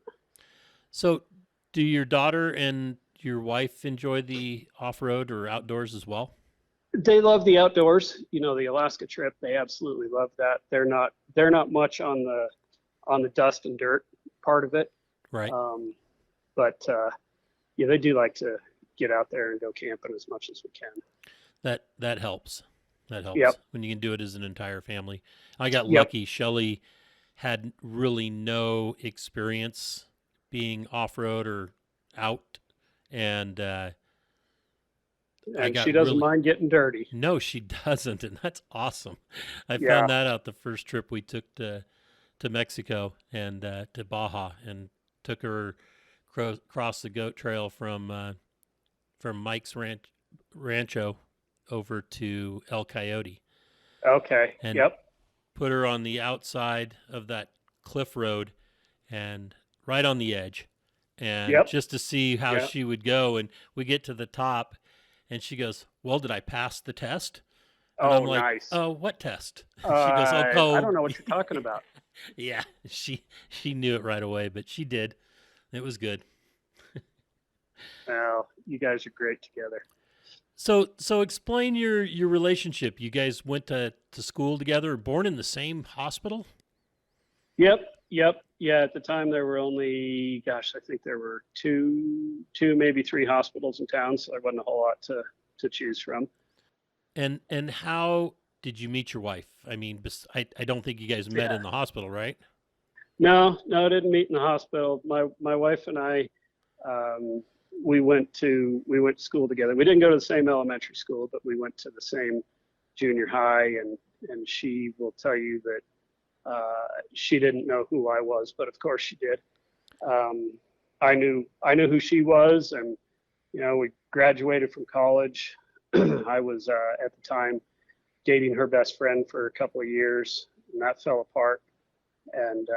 So, do your daughter and your wife enjoy the off road or outdoors as well? They love the outdoors. You know, the Alaska trip, they absolutely love that. They're not much on the dust and dirt part of it. Right. But yeah, they do like to get out there and go camping as much as we can. That helps. That helps Yep. when you can do it as an entire family. I got Yep. lucky. Shelley had really no experience being off road or out, and I And got she doesn't really, mind getting dirty. no, she doesn't, and that's awesome. I Yeah. found that out the first trip we took to Mexico and to Baja, and took her across the goat trail from Mike's Rancho over to El Coyote, Okay. and Yep. put her on the outside of that cliff road and right on the edge, and Yep. just to see how Yep. she would go. And we get to the top, and she goes, "Well, did I pass the test?" And I'm Oh, like, nice. "Oh, what test?" She goes, "Oh, I don't know what you're talking about. yeah." She knew it right away, but she did. It was good. Well, you guys are great together. So explain your relationship. You guys went to school together, born in the same hospital? Yep. Yep. Yeah. At the time, there were only, gosh, I think there were two, maybe three hospitals in town, so there wasn't a whole lot to choose from. And how did you meet your wife? I mean, I don't think you guys met Yeah. in the hospital, right? No, I didn't meet in the hospital. My wife and I, um, we went to school together. We didn't go to the same elementary school, but we went to the same junior high, and she will tell you that she didn't know who I was, but of course she did. I knew who she was, and you know, we graduated from college. I was at the time dating her best friend for a couple of years, and that fell apart. And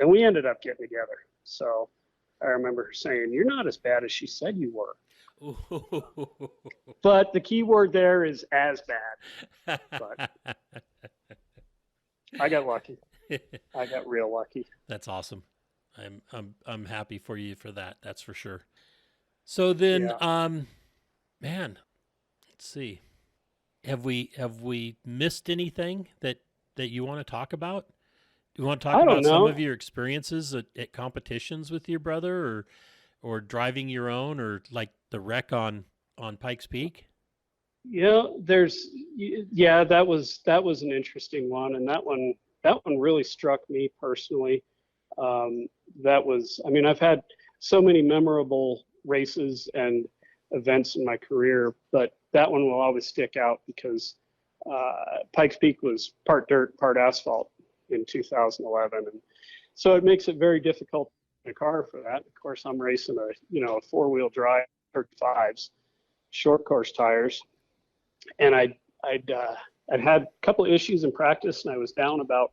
we ended up getting together. So I remember her saying, "You're not as bad as she said you were." But the key word there is "as bad." But I got lucky. I got real lucky. That's awesome. I'm happy for you for that. That's for sure. So then, Yeah. man, let's see. Have we missed anything that you want to talk about? Do you want to talk I don't about some know. of your experiences at competitions with your brother, or driving your own, or like the wreck on Pikes Peak? Yeah, yeah, that was an interesting one, and that one really struck me personally. That was, I mean, I've had so many memorable races and events in my career, but that one will always stick out because Pikes Peak was part dirt, part asphalt in 2011, and so it makes it very difficult in a car for that. Of course, I'm racing a four-wheel drive 35s, short course tires, and I'd had a couple of issues in practice, and I was down about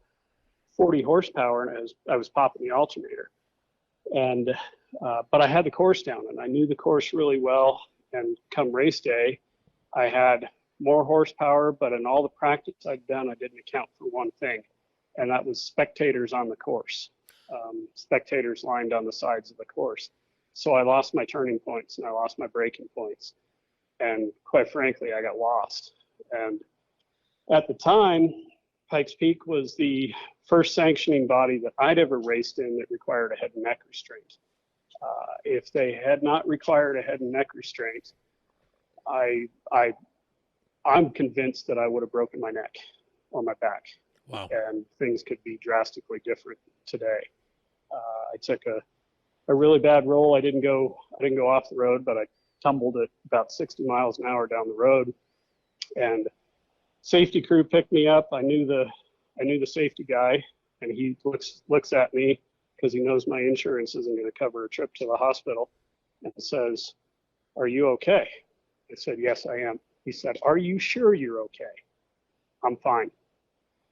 40 horsepower, and I was popping the alternator, and but I had the course down, and I knew the course really well. And come race day, I had more horsepower, but in all the practice I'd done, I didn't account for one thing, and that was spectators on the course. Spectators lined on the sides of the course. So I lost my turning points and I lost my braking points. And quite frankly, I got lost. And at the time, Pikes Peak was the first sanctioning body that I'd ever raced in that required a head and neck restraint. If they had not required a head and neck restraint, I'm convinced that I would have broken my neck or my back, Wow. and things could be drastically different today. I took a really bad roll. I didn't go off the road, but I tumbled at about 60 miles an hour down the road, and safety crew picked me up. I knew the safety guy, And he looks at me because he knows my insurance isn't going to cover a trip to the hospital, and says, "Are you okay?" I said, "Yes, I am." He said, "Are you sure you're okay?" "I'm fine."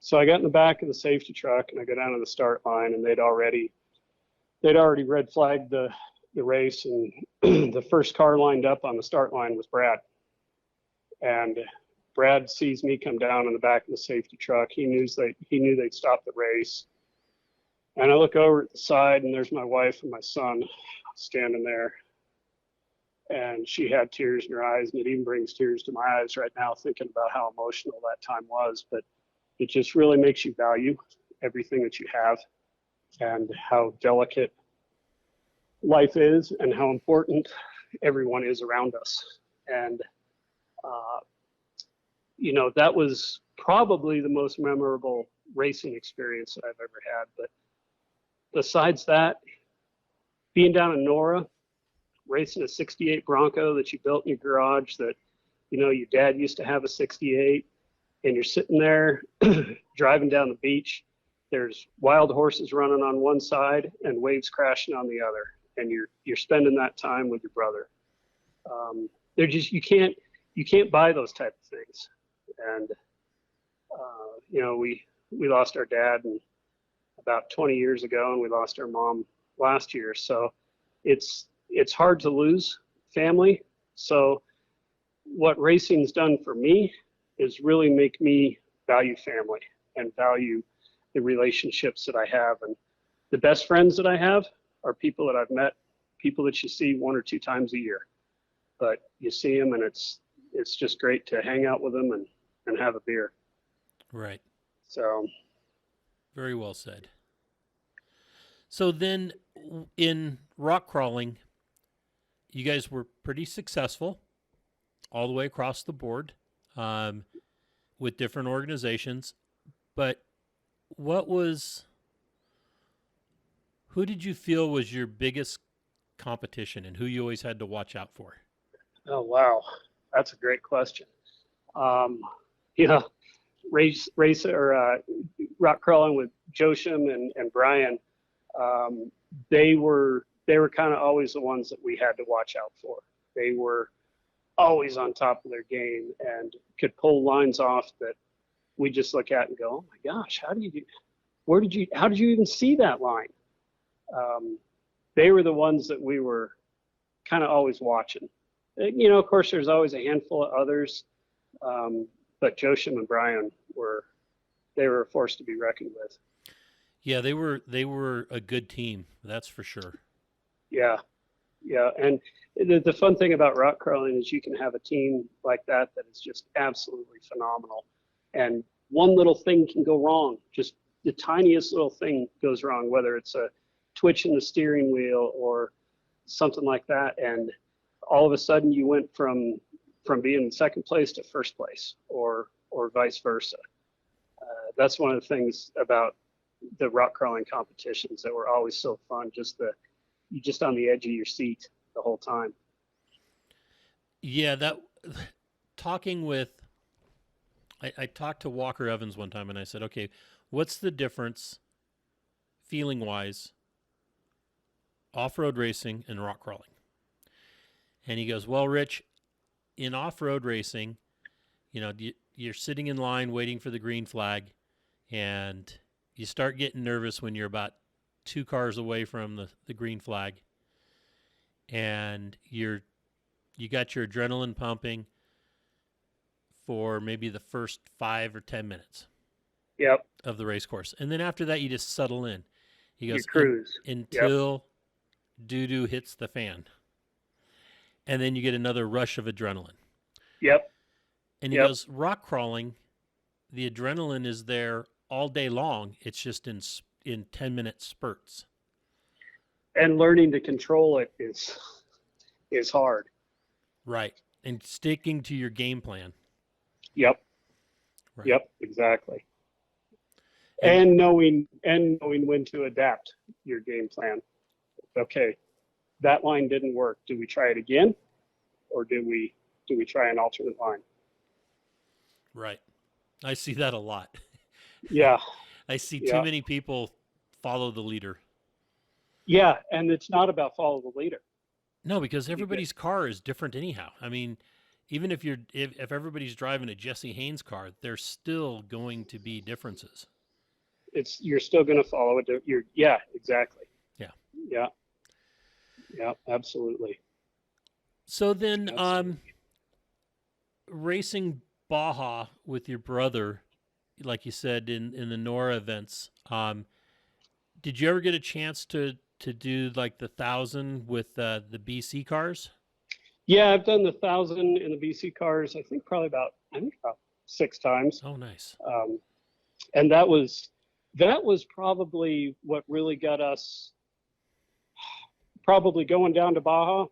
So I got in the back of the safety truck and I go down to the start line, and they'd already red flagged the race, and the first car lined up on the start line was Brad. And Brad sees me come down in the back of the safety truck. He knew they'd stop the race. And I look over at the side, and there's my wife and my son standing there. And she had tears in her eyes, and it even brings tears to my eyes right now thinking about how emotional that time was. But it just really makes you value everything that you have and how delicate life is and how important everyone is around us. And, that was probably the most memorable racing experience that I've ever had. But besides that, being down in Nora, racing a 68 Bronco that you built in your garage that, your dad used to have a 68, and you're sitting there driving down the beach. There's wild horses running on one side and waves crashing on the other. And you're spending that time with your brother. They're just, you can't buy those type of things. And, we lost our dad about 20 years ago, and we lost our mom last year. So it's hard to lose family. So what racing's done for me is really make me value family and value the relationships that I have. And the best friends that I have are people that I've met, people that you see 1 or 2 times a year. But you see them, and it's just great to hang out with them and have a beer. Right. So. Very well said. So then in rock crawling, you guys were pretty successful all the way across the board with different organizations. But who did you feel was your biggest competition and who you always had to watch out for? Oh, wow. That's a great question. Rock crawling with Josham and Brian, they were kind of always the ones that we had to watch out for. They were always on top of their game and could pull lines off that we just look at and go, "Oh my gosh, how did you even see that line?" They were the ones that we were kind of always watching. Of course, there's always a handful of others, but Josham and Brian were a force to be reckoned with. Yeah, they were a good team, that's for sure. Yeah, and the fun thing about rock crawling is you can have a team like that is just absolutely phenomenal, and one little thing can go wrong. Just the tiniest little thing goes wrong, whether it's a twitch in the steering wheel or something like that, and all of a sudden you went from being in second place to first place, or vice versa. That's one of the things about the rock crawling competitions that were always so fun. You're just on the edge of your seat the whole time. Yeah, I talked to Walker Evans one time, and I said, okay, what's the difference feeling wise, off-road racing and rock crawling? And he goes, well, Rich, in off-road racing, you're sitting in line waiting for the green flag, and you start getting nervous when you're about 2 cars away from the green flag, and you got your adrenaline pumping for maybe the first 5 or 10 minutes. Yep. Of the race course. And then after that, you just settle in. He goes, you cruise. Until doo-doo hits the fan. And then you get another rush of adrenaline. Yep. And he goes, rock crawling, the adrenaline is there all day long. It's just in 10-minute spurts. And learning to control it is hard. Right. And sticking to your game plan. Yep. Right. Yep, exactly. And knowing when to adapt your game plan. Okay, that line didn't work. Do we try it again, or do we try an alternate line? Right. I see that a lot. Yeah. I see too Yeah. many people follow the leader. Yeah, and it's not about follow the leader. No, because You get, everybody's car is different anyhow. I mean, even if everybody's driving a Jesse Haynes car, there's still going to be differences. you're still going to follow it. Yeah, exactly. Yeah. Yeah, yeah, absolutely. So then, Absolutely. racing Baja with your brother, like you said in the Nora events, did you ever get a chance to do like the 1,000 with the BC cars? Yeah, I've done the 1,000 in the BC cars. I think about 6 times. Oh, nice. And that was probably what really got us probably going down to Baja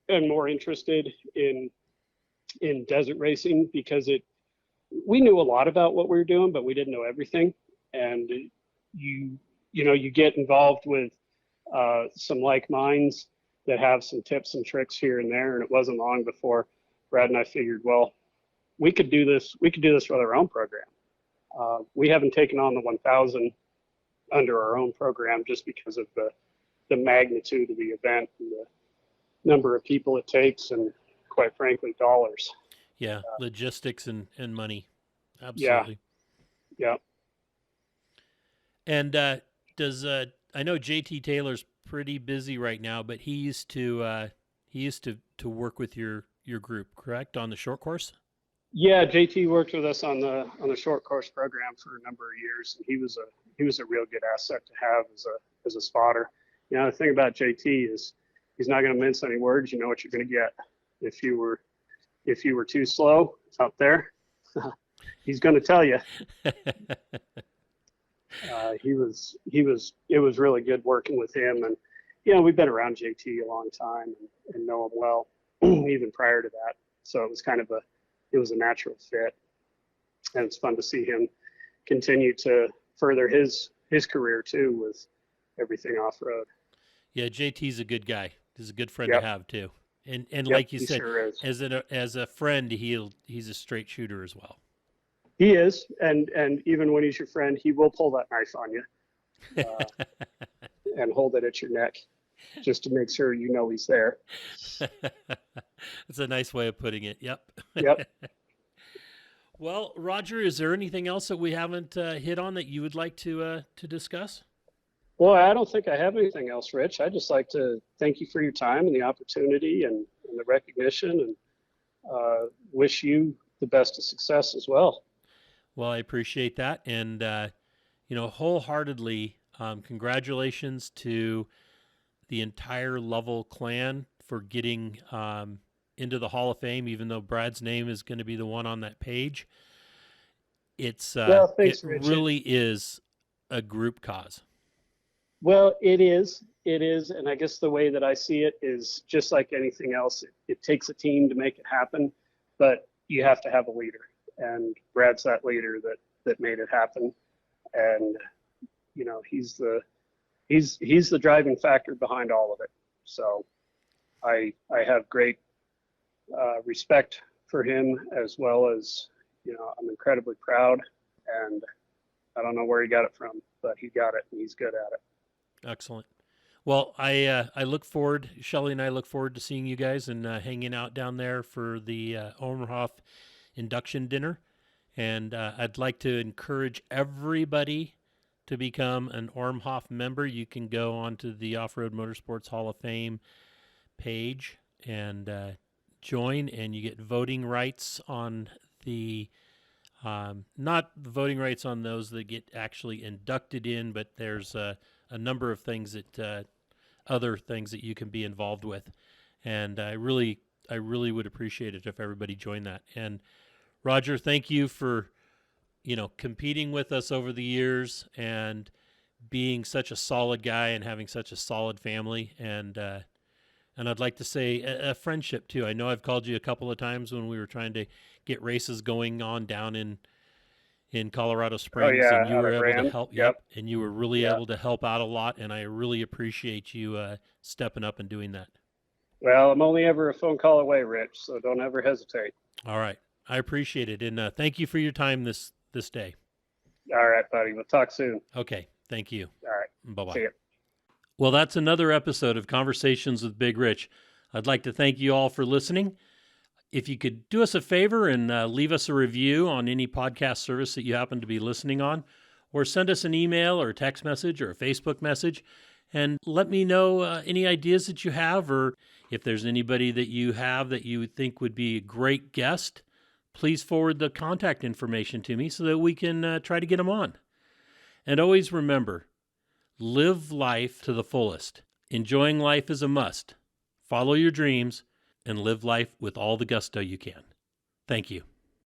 and more interested in desert racing, because we knew a lot about what we were doing, but we didn't know everything. And you get involved with some like minds that have some tips and tricks here and there. And it wasn't long before Brad and I figured, well, we could do this. We could do this with our own program. We haven't taken on the 1,000 under our own program just because of the magnitude of the event and the number of people it takes, and quite frankly, dollars. Yeah, logistics and money. Yeah, Absolutely. yeah. And does I know JT Taylor's pretty busy right now, but he used to work with your group, correct, on the short course? Yeah, JT worked with us on the short course program for a number of years, and he was a real good asset to have as a spotter. The thing about JT is he's not going to mince any words. You know what you're going to get. If you were too slow up there, he's going to tell you. It was really good working with him, and we've been around JT a long time and know him well, even prior to that. So it was a natural fit, and it's fun to see him continue to further his career too with everything off road. Yeah, JT's a good guy. He's a good friend Yep. to have too. And Yep, like you he said, sure is. as a friend, he's a straight shooter as well. He is, and even when he's your friend, he will pull that knife on you and hold it at your neck, just to make sure you know he's there. That's a nice way of putting it. Yep. Yep. Well, Roger, is there anything else that we haven't hit on that you would like to discuss? Well, I don't think I have anything else, Rich. I'd just like to thank you for your time and the opportunity and the recognition, and wish you the best of success as well. Well, I appreciate that, and wholeheartedly, congratulations to the entire Lovell clan for getting into the Hall of Fame. Even though Brad's name is going to be the one on that page, it's Well, thanks, it Rich. really is a group cause. Well, it is. It is. And I guess the way that I see it is just like anything else. It takes a team to make it happen, but you have to have a leader. And Brad's that leader that made it happen. And, he's the driving factor behind all of it. So I have great respect for him, as well as, I'm incredibly proud, and I don't know where he got it from, but he got it and he's good at it. Excellent. Well, I look forward, Shelley and I look forward to seeing you guys and hanging out down there for the Omerhoff induction dinner. And I'd like to encourage everybody to become an Ormhoff member. You can go onto the Off-Road Motorsports Hall of Fame page and join, and you get voting rights on the not voting rights on those that get actually inducted in, but there's a number of things that other things that you can be involved with, and I really would appreciate it if everybody joined that. And Roger, thank you for competing with us over the years and being such a solid guy and having such a solid family, and I'd like to say a friendship too. I know I've called you a couple of times when we were trying to get races going on down in Colorado Springs, Oh, yeah, and you out were of able to Ram. help. Yep. And you were really Yep. able to help out a lot, and I really appreciate you stepping up and doing that. Well, I'm only ever a phone call away, Rich, so don't ever hesitate. All right, I appreciate it, and thank you for your time this day. All right, buddy. We'll talk soon. Okay. Thank you. All right. Bye-bye. See ya. Well, that's another episode of Conversations with Big Rich. I'd like to thank you all for listening. If you could do us a favor and leave us a review on any podcast service that you happen to be listening on, or send us an email or a text message or a Facebook message, and let me know any ideas that you have, or if there's anybody that you have that you think would be a great guest, please forward the contact information to me so that we can try to get them on. And always remember, live life to the fullest. Enjoying life is a must. Follow your dreams and live life with all the gusto you can. Thank you.